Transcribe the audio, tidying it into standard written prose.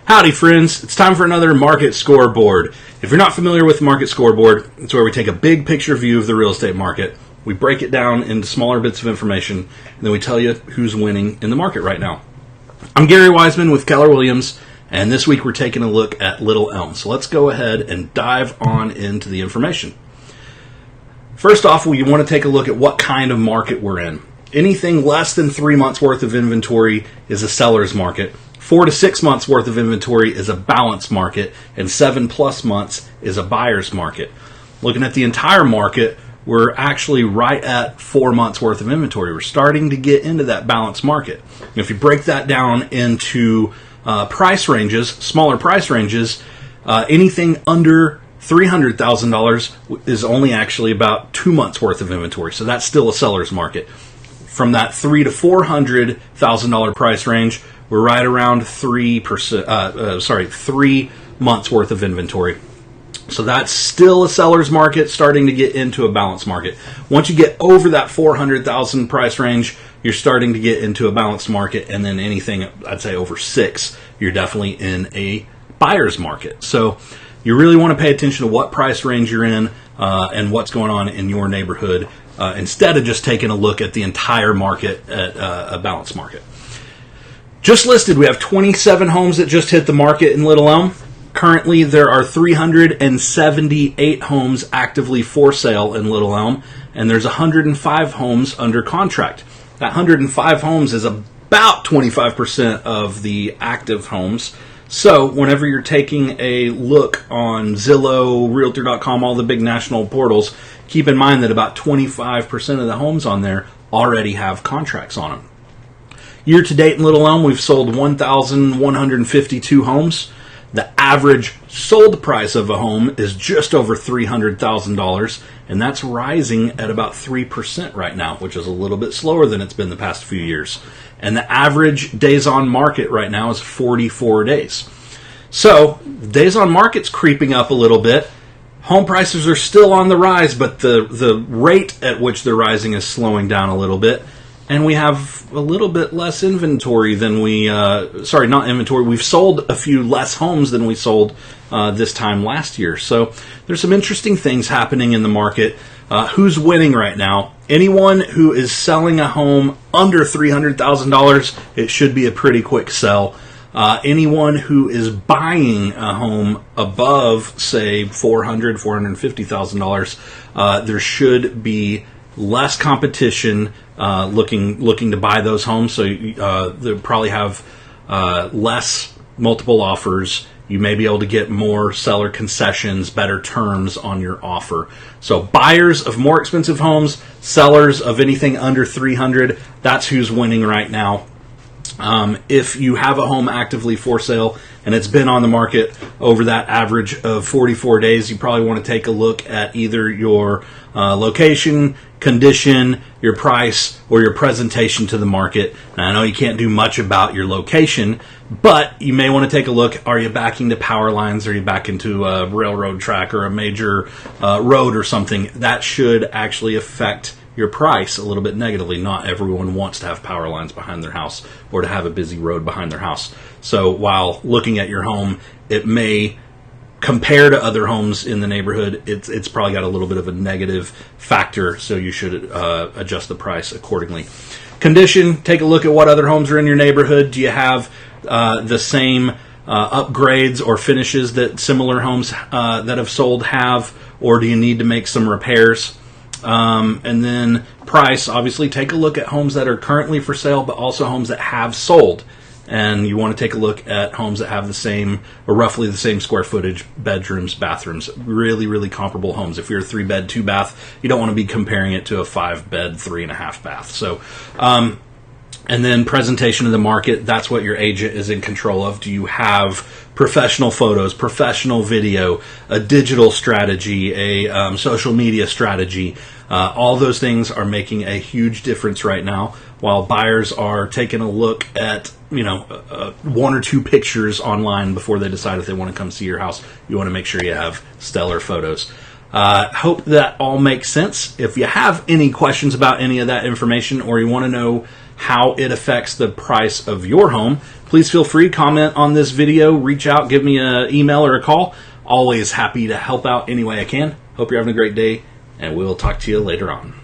Howdy friends, it's time for another Market Scoreboard. If you're not familiar with the Market Scoreboard, it's where we take a big picture view of the real estate market, we break it down into smaller bits of information, and then we tell you who's winning in the market right now. I'm Gary Wiseman with Keller Williams, and this week we're taking a look at Little Elm. So let's go ahead and dive on into the information. First off, we want to take a look at what kind of market we're in. Anything less than 3 months worth of inventory is a seller's market. 4 to 6 months worth of inventory is a balanced market, and 7+ months is a buyer's market. Looking at the entire market, we're actually right at 4 months worth of inventory. We're starting to get into that balanced market. And if you break that down into price ranges, smaller price ranges, anything under $300,000 is only actually about 2 months worth of inventory. So that's still a seller's market. From that $300,000 to $400,000 price range, we're right around 3 months worth of inventory. So that's still a seller's market, starting to get into a balanced market. Once you get over that $400,000 price range, you're starting to get into a balanced market, and then anything I'd say over 6, you're definitely in a buyer's market. So you really want to pay attention to what price range you're in and what's going on in your neighborhood instead of just taking a look at the entire market at a balanced market. Just listed, we have 27 homes that just hit the market in Little Elm. Currently, there are 378 homes actively for sale in Little Elm, and there's 105 homes under contract. That 105 homes is about 25% of the active homes. So whenever you're taking a look on Zillow, Realtor.com, all the big national portals, keep in mind that about 25% of the homes on there already have contracts on them. Year to date in Little Elm, we've sold 1,152 homes. The average sold price of a home is just over $300,000, and that's rising at about 3% right now, which is a little bit slower than it's been the past few years. And the average days on market right now is 44 days. So, days on market's creeping up a little bit. Home prices are still on the rise, but the rate at which they're rising is slowing down a little bit. And we have a little bit less inventory than we've sold a few less homes than we sold this time last year. So there's some interesting things happening in the market. Who's winning right now? Anyone who is selling a home under $300,000, it should be a pretty quick sell. Anyone who is buying a home above, say, $400,000, $450,000, there should be less competition looking to buy those homes, so they'll probably have less multiple offers. You may be able to get more seller concessions, better terms on your offer. So buyers of more expensive homes, sellers of anything under $300,000, that's who's winning right now. If you have a home actively for sale and it's been on the market over that average of 44 days, you probably want to take a look at either your location, condition, your price, or your presentation to the market. Now, I know you can't do much about your location, but you may want to take a look. Are you backing to power lines? Are you back into a railroad track or a major road or something? That should actually affect your price a little bit negatively. Not everyone wants to have power lines behind their house or to have a busy road behind their house. So while looking at your home, it may compare to other homes in the neighborhood, it's probably got a little bit of a negative factor, so you should adjust the price accordingly. Condition, take a look at what other homes are in your neighborhood. Do you have the same upgrades or finishes that similar homes that have sold have, or do you need to make some repairs? And then price, obviously take a look at homes that are currently for sale, but also homes that have sold. And you want to take a look at homes that have the same or roughly the same square footage, bedrooms, bathrooms, really, really comparable homes. If you're a 3-bed, 2-bath, you don't want to be comparing it to a 5-bed, 3.5-bath. So, and then presentation of the market, that's what your agent is in control of. Do you have professional photos, professional video, a digital strategy, a social media strategy? All those things are making a huge difference right now, while buyers are taking a look at, 1 or 2 pictures online before they decide if they want to come see your house. You want to make sure you have stellar photos. Hope that all makes sense. If you have any questions about any of that information, or you want to know how it affects the price of your home, please please feel free, comment on this video, reach out, give me an email or a call. Always happy to help out any way I can. Hope you're having a great day, and we'll talk to you later on.